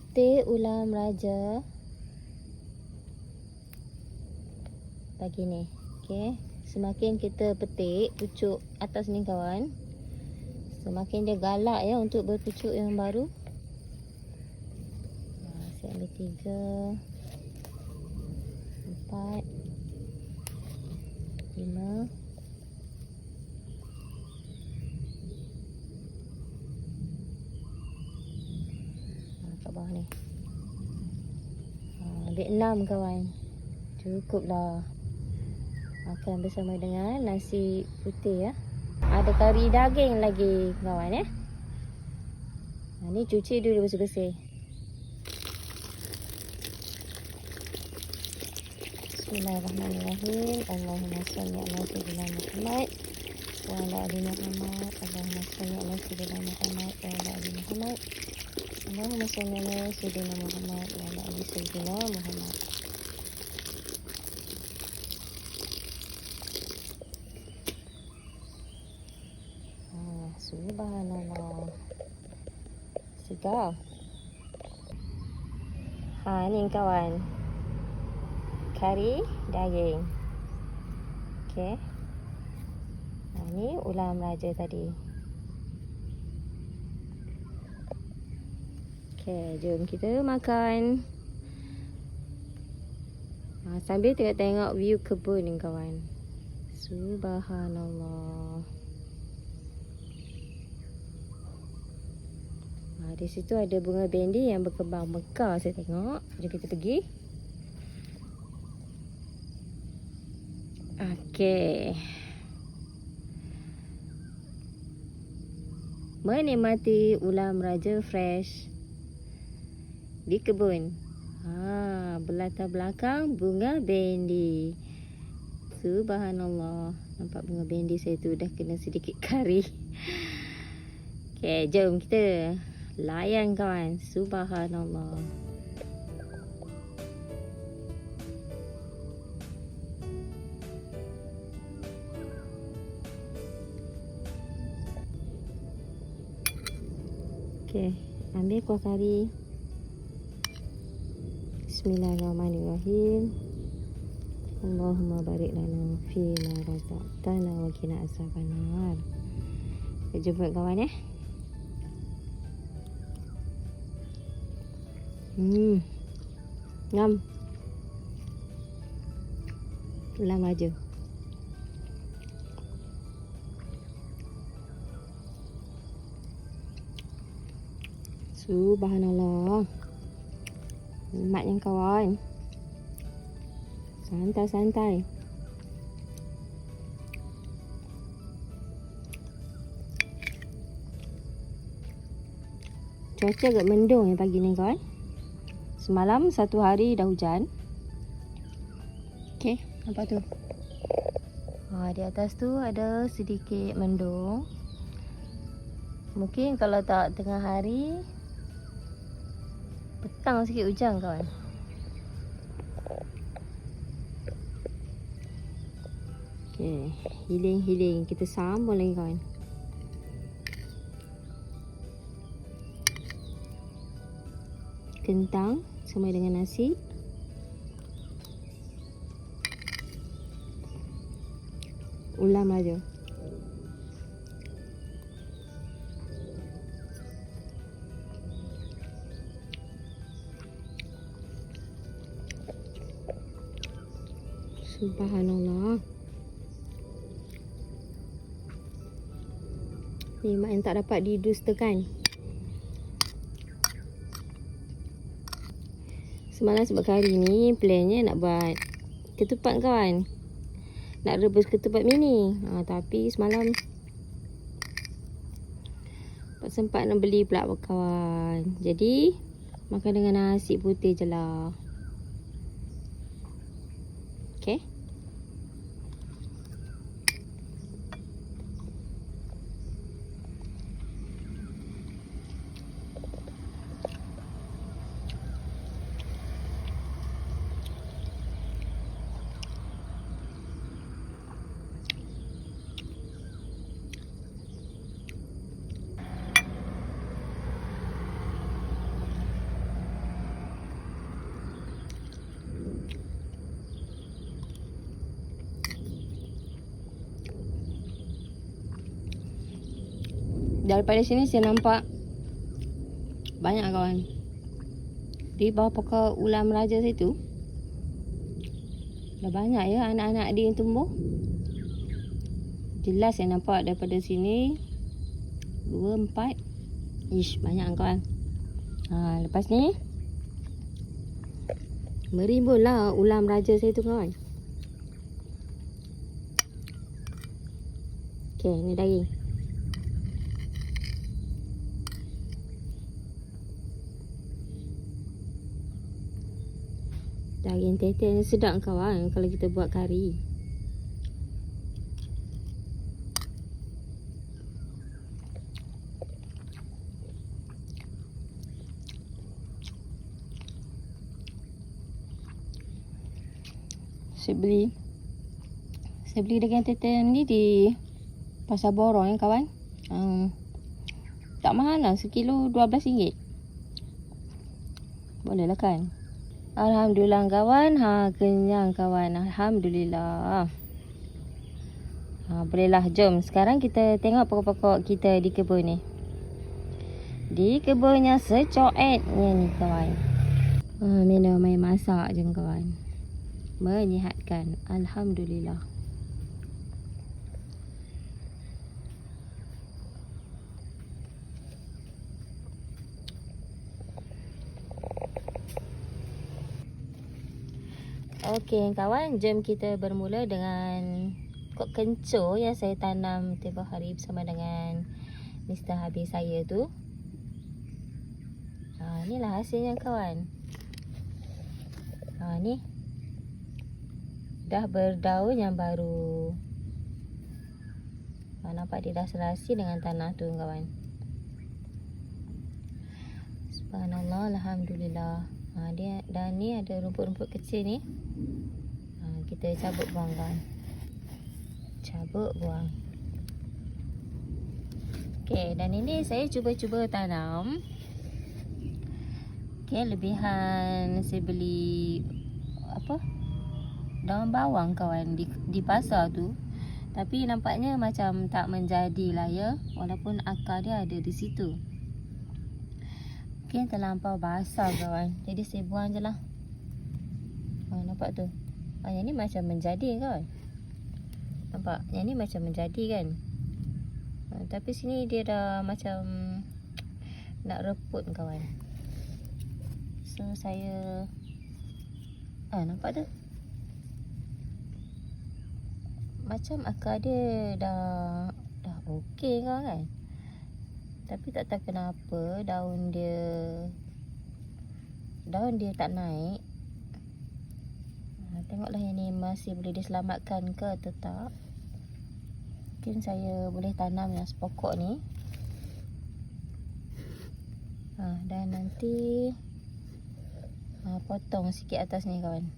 Petik ulam raja pagi ni. Okey, semakin kita petik pucuk atas ni kawan, semakin dia galak ya untuk berpucuk yang baru. Saya ambil 3, 4, 5. Kat bawah ni. Ambil 6 kawan. Cukuplah. Makan bersama dengan nasi putih ya. Ada kari daging lagi kawan ya. Ni cuci dulu bersih-bersih. Bismillahirrahmanirrahim. Allahumma shalli ala sayyidina Muhammad wa ala ali Muhammad. Allahumma shalli ala sayyidina Muhammad wa ala ali Muhammad. Allahumma shalli ala sayyidina Muhammad wa ala ali sayyidina Muhammad. Subhanallah. Segar. Ni kawan. Kari daging. Okey. Ni ulam raja tadi. Okey, jom kita makan. Sambil tengok view kebun ni kawan. Subhanallah. Di situ ada bunga bendi yang berkembang mekar saya tengok. Jom kita pergi. Okey. Menikmati ulam raja fresh di kebun. Berlatar belakang bunga bendi. Subhanallah. Nampak bunga bendi saya tu dah kena sedikit kari. Okey, jom kita layan kawan. Subhanallah. Okey, ambil kuah kari. Bismillahirrahmanirrahim. Allahumma barik lana fi ma razaqtana wa qina azabannar. Jumpa kawan ya. Ngam. Ulam raja. Subhanallah. Nikmatnya kawan. Santai-santai. Cuaca agak mendung ya pagi ni kawan. Semalam satu hari dah hujan. Okey, nampak tu. Di atas tu ada sedikit mendung. Mungkin kalau tak tengah hari, petang sikit hujan kawan. Okey, healing. Kita sambung lagi kawan. Kentang sama dengan nasi. Ulam raja. Subhanallah. Nikmat yang tak dapat didustakan. Semalam sebab hari ni plannya nak buat ketupat kawan. Nak rebus ketupat mini. Tapi semalam tak sempat nak beli pula kawan. Jadi makan dengan nasi putih je lah. Okay. Daripada sini saya nampak banyak kawan. Di bawah pokok ulam raja situ dah banyak ya anak-anak dia yang tumbuh. Jelas saya nampak daripada sini 2, 4. Ish, banyak kawan. Lepas ni merimbun lah ulam raja saya tu kawan. Okey, ni daging. Daging tete ni sedap kawan kalau kita buat kari. Saya beli daging tete ni di Pasar Borong ya kawan. Tak mahal lah, sekilo RM12. Boleh lah kan. Alhamdulillah kawan. Kenyang kawan. Alhamdulillah. Bolehlah, jom sekarang kita tengok pokok-pokok kita di kebun ni. Di kebunnya secoetnya ni kawan. Minum air masak je kawan. Menyihatkan. Alhamdulillah. Okey kawan, jom kita bermula dengan pokok kencur yang saya tanam tempoh hari bersama dengan Mr. Habib saya tu. Inilah hasilnya kawan. Ni dah berdaun yang baru. Nampak dia dah serasi dengan tanah tu kawan. Subhanallah, alhamdulillah. Dia dan ni ada rumput-rumput kecil ni. Kita cabut buang kawan. Cabut buang. Okey, dan ini saya cuba-cuba tanam. Okey, lebihan saya beli daun bawang kawan di pasar tu. Tapi nampaknya macam tak menjadilah ya, walaupun akar dia ada di situ. Okey, terlampau basah kawan. Jadi saya buang je lah. Nampak tu. Yang ni macam menjadi kawan. Nampak? Yang ni macam menjadi kan. Tapi sini dia dah macam nak reput kawan. So saya nampak tu. Macam akar dia dah okey kan. Tapi tak tahu kenapa daun dia tak naik. Tengoklah yang ni masih boleh diselamatkan ke atau tak. Mungkin saya boleh tanam yang sepokok ni. Dan nanti potong sikit atas ni kawan.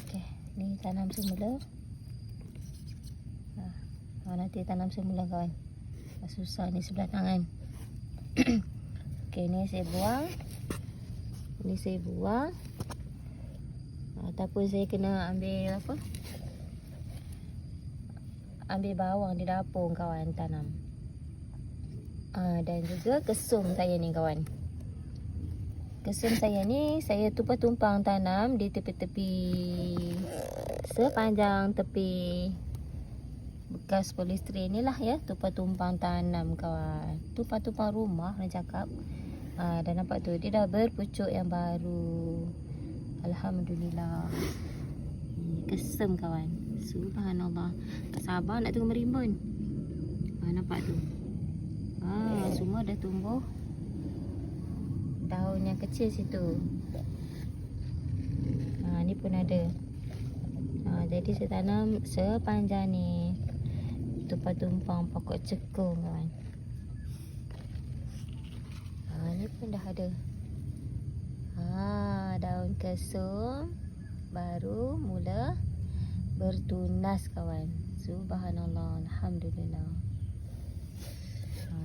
Okey, ni tanam semula. Nanti tanam semula kawan. Susah ni sebelah tangan. Okey, ni saya buang. Ni saya buang. Ataupun saya kena ambil ambil bawang di dapur kawan tanam. Dan juga kesum saya ni kawan. Kesum saya ni saya tumpang tanam di tepi-tepi, sepanjang tepi bekas polisterin ni lah ya. Tumpang tanam kawan. Tumpang rumah nak cakap. Dan nampak tu dia dah berpucuk yang baru. Alhamdulillah. Kesem kawan. Subhanallah. Tak sabar nak tengok merimbun. Nampak tu. Semua dah tumbuh. Daun yang kecil situ. Ni pun ada. Jadi saya tanam sepanjang ni. Tumpang pokok cekung kawan. Ni pun dah ada. Daun kesum baru mula bertunas kawan. Subhanallah, alhamdulillah.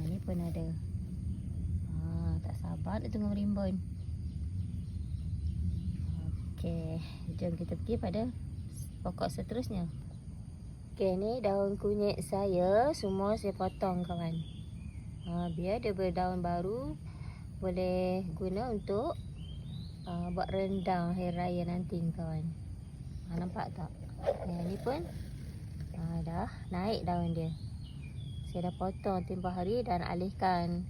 Ni pun ada. Tak sabar nak tengok merimbun. Okey, jom kita pergi pada pokok seterusnya. Okey, ni daun kunyit saya semua saya potong kawan. Biar dia berdaun baru, boleh guna untuk buat rendang hari raya nanti kawan. Nampak tak? Ni pun dah naik daun dia. Saya dah potong tempoh hari dan alihkan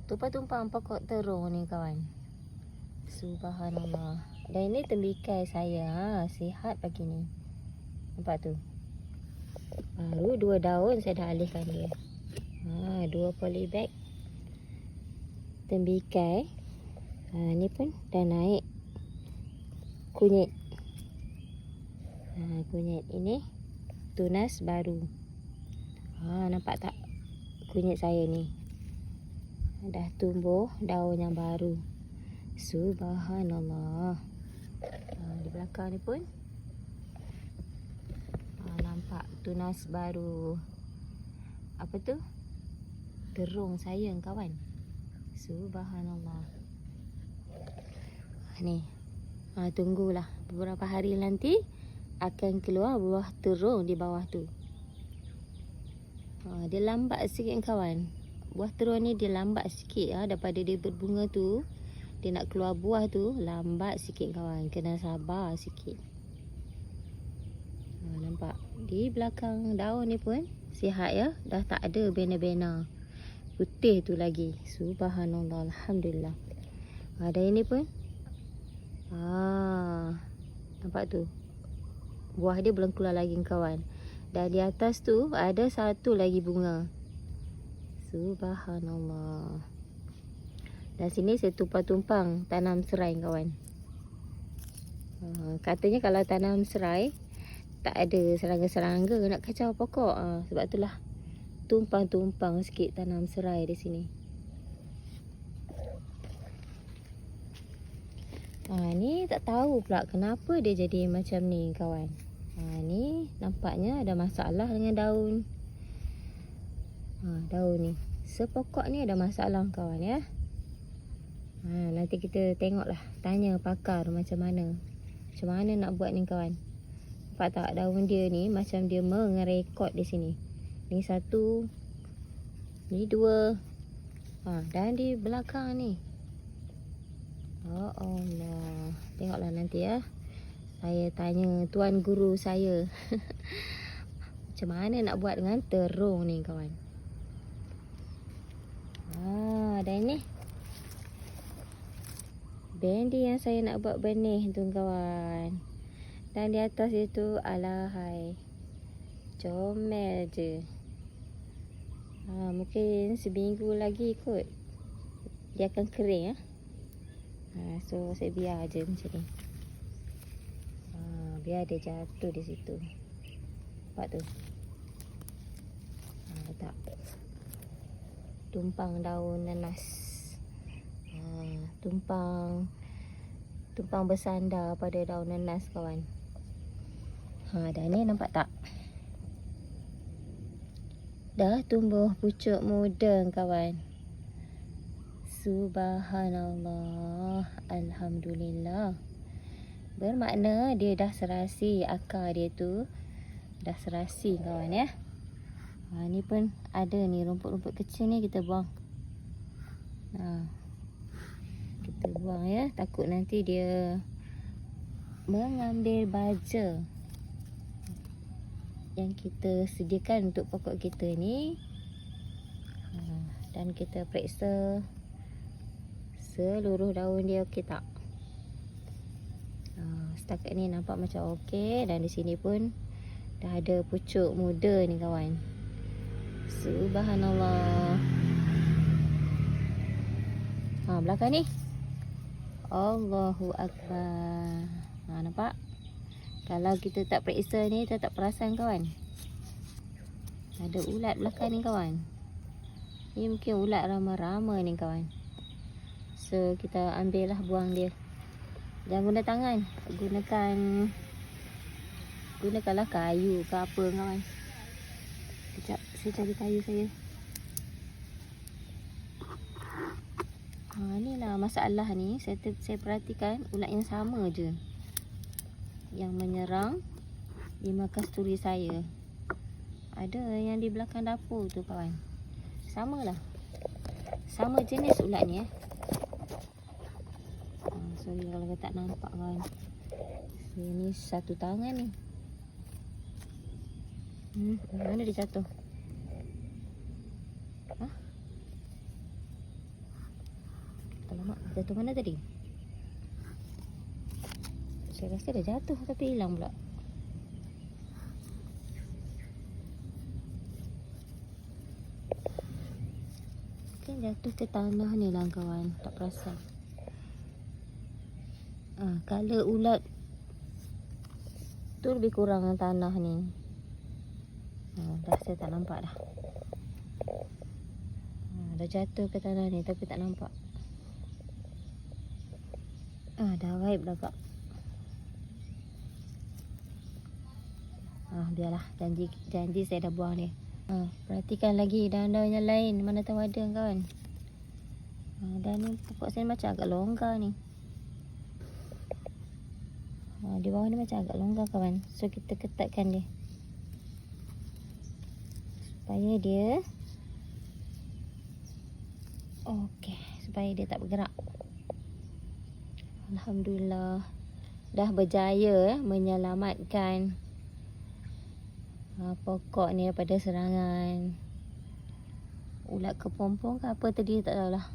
tumpang-tumpang pokok terung ni kawan. Subhanallah. Dan ini tembikai saya, sihat pagi ni. Nampak tu? Baru 2 daun saya dah alihkan dia. 2 polybag tembikai. Ni pun dah naik kunyit. Kunyit ini tunas baru. Nampak tak kunyit saya ni? Dah tumbuh daun yang baru. Subhanallah. Di belakang ni pun nampak tunas baru. Apa tu? Terung sayang kawan. Subhanallah. Ni. Tunggulah beberapa hari nanti akan keluar buah terung di bawah tu. Dia lambat sikit kawan. Buah terung ni dia lambat sikit daripada dia berbunga tu. Dia nak keluar buah tu lambat sikit kawan. Kena sabar sikit. Nampak? Di belakang daun ni pun sihat ya. Dah tak ada bena-bena. Putih tu lagi. Subhanallah. Alhamdulillah. Dan ini pun. Nampak tu? Buah dia belum keluar lagi kawan. Dan di atas tu ada satu lagi bunga. Subhanallah. Dan sini saya tumpang-tumpang tanam serai kawan. Katanya kalau tanam serai tak ada serangga-serangga nak kacau pokok. Sebab itulah tumpang-tumpang sikit tanam serai di sini. Ni tak tahu pula kenapa dia jadi macam ni kawan. Ni nampaknya ada masalah dengan daun. Daun ni. Sepokok ni ada masalah kawan ya. Nanti kita tengoklah. Tanya pakar macam mana. Macam mana nak buat ni kawan. Nampak tak daun dia ni macam dia mengerekod di sini. Ni 1. Ni 2. Dan di belakang ni. Oh Allah. Tengoklah nanti ya. Saya tanya tuan guru saya. Macam mana nak buat dengan terung ni kawan. Dan ni bendi yang saya nak buat benih tu kawan. Dan di atas itu alahai comel je. Mungkin seminggu lagi kot dia akan kering so saya biar je macam ni. Biar dia jatuh di situ. Nampak tu? Tak. Tumpang daun nanas. Tumpang bersandar pada daun nanas kawan. Dan ni nampak tak? Dah tumbuh pucuk muda kawan. Subhanallah. Alhamdulillah. Bermakna dia dah serasi. Akar dia tu dah serasi kawan ya. Ni pun ada ni rumput-rumput kecil ni kita buang. Kita buang ya. Takut nanti dia mengambil baja yang kita sediakan untuk pokok kita ni. Dan kita periksa seluruh daun dia okey tak. Setakat ni nampak macam okey. Dan di sini pun dah ada pucuk muda ni kawan. Subhanallah. Belakang ni. Allahu Akbar. Nampak? Kalau kita tak periksa ni, kita tak perasan kawan. Ada ulat belakang ni kawan. Ni mungkin ulat rama-rama ni kawan. So kita ambil lah, buang dia. Jangan guna tangan. Gunakanlah kayu ke apa kawan. Sekejap, saya cari kayu saya. Ni lah masalah ni. Saya perhatikan ulat yang sama je yang menyerang 5 kasturi saya. Ada yang di belakang dapur tu kawan. Sama lah. Sama jenis ulat ni sorry kalau tak nampak kawan. Ini satu tangan ni. Mana dia jatuh? Alamak, jatuh mana tadi? Saya rasa dah jatuh tapi hilang pula. Mungkin jatuh ke tanah ni lah kawan. Tak perasan. Color ulat tu lebih kurang dengan tanah ni. Dah saya tak nampak dah. Dah jatuh ke tanah ni tapi tak nampak. Dah gaib dah kak. Biarlah, janji saya dah buang dia. Perhatikan lagi daun-daun yang lain, mana tahu ada kawan. Dan ni pokok saya macam agak longgar ni. Di bawah ni macam agak longgar kawan. So kita ketatkan dia supaya dia okey, supaya dia tak bergerak. Alhamdulillah dah berjaya menyelamatkan pokok ni daripada serangan ulat kepompong ke apa tadi, tak tahulah.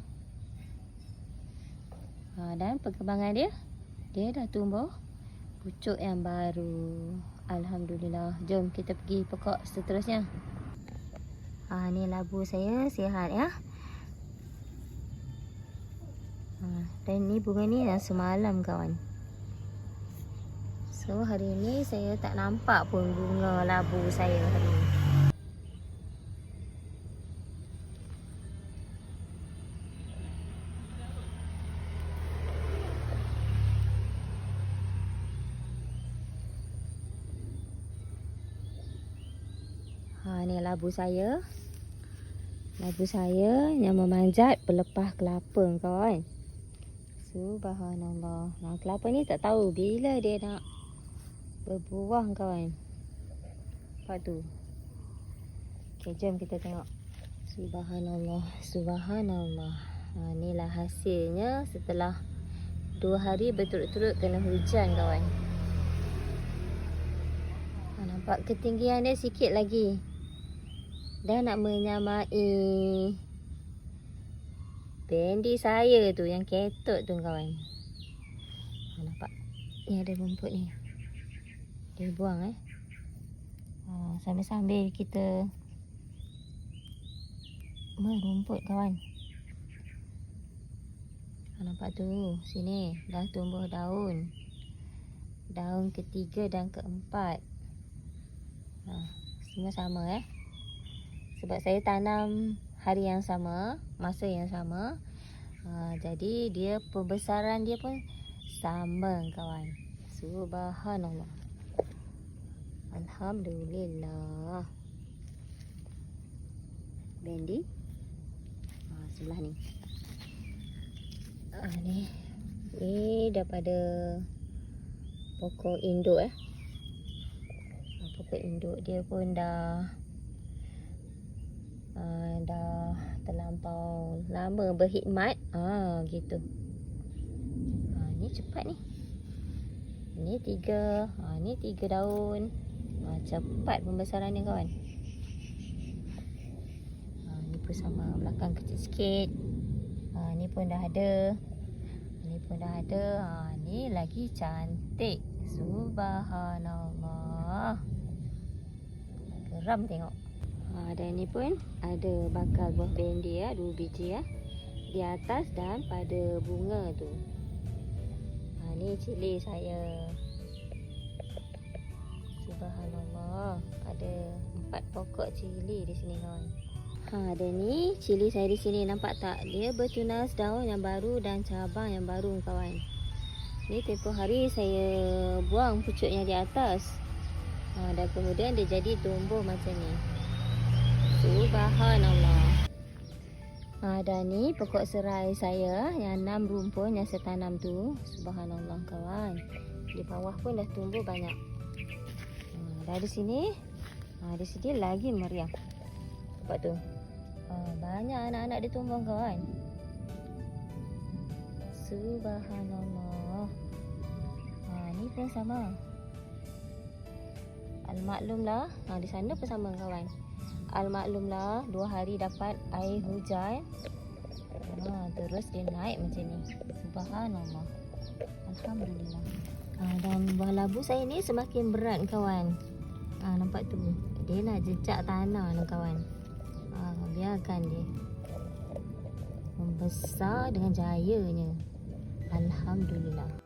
Dan perkembangan dia dah tumbuh pucuk yang baru. Alhamdulillah. Jom kita pergi pokok seterusnya. Ni labu saya sihat ya. Dan ni bunga ni yang semalam kawan. So hari ni saya tak nampak pun bunga labu saya hari ni. Ni labu saya. Labu saya yang memanjat pelepah kelapa kawan. Subhanallah. Kelapa ni tak tahu bila dia nak berbuah kawan. Nampak tu. Okey, jom kita tengok. Subhanallah. Subhanallah. Inilah hasilnya setelah 2 hari berturut-turut kena hujan kawan. Nampak ketinggian dia sikit lagi. Dah nak menyamai bendi saya tu yang ketut tu kawan. Nampak? Ni ada rumput ni. Dia buang sambil-sambil kita merumput kawan. Nampak tu, sini dah tumbuh daun. Daun ketiga dan keempat. Semua sama sebab saya tanam hari yang sama, masa yang sama. Jadi dia pembesaran dia pun sama kawan. Subhanallah. Alhamdulillah. Bendi sebelah ni. Ni daripada pokok induk pokok induk dia pun dah terlampau lama berkhidmat. Gitu. Ni cepat ni. Ni 3 daun. Cepat pembesaran ni kawan. Ni pun sama, belakang kecil sikit. Ni pun dah ada. Ni pun dah ada. Ni lagi cantik. Subhanallah. Geram tengok. Dan ni pun ada bakal buah bendi 2 biji di atas dan pada bunga tu. Ni cili saya. Subhanallah. Ada 4 pokok cili di sini kawan. Dan ni cili saya di sini, nampak tak? Dia bertunas daun yang baru dan cabang yang baru kawan. Ni tempoh hari saya buang pucuknya di atas. Dan kemudian dia jadi tumbuh macam ni. Subhanallah. Dan ni pokok serai saya yang 6 rumpun yang saya tanam tu. Subhanallah kawan. Di bawah pun dah tumbuh banyak. Dari sini Di sini lagi meriah. Nampak tu. Banyak anak-anak dia tumbang kawan. Subhanallah. Ni pun sama. Al-maklumlah. Di sana pun sama kawan. Al-maklumlah 2 hari dapat air hujan. Terus dia naik macam ni. Subhanallah. Alhamdulillah. Dan buah labu saya ni semakin berat kawan. Nampak tu. Dia nak jejak tanah ni kawan. Biarkan dia membesar dengan jayanya. Alhamdulillah.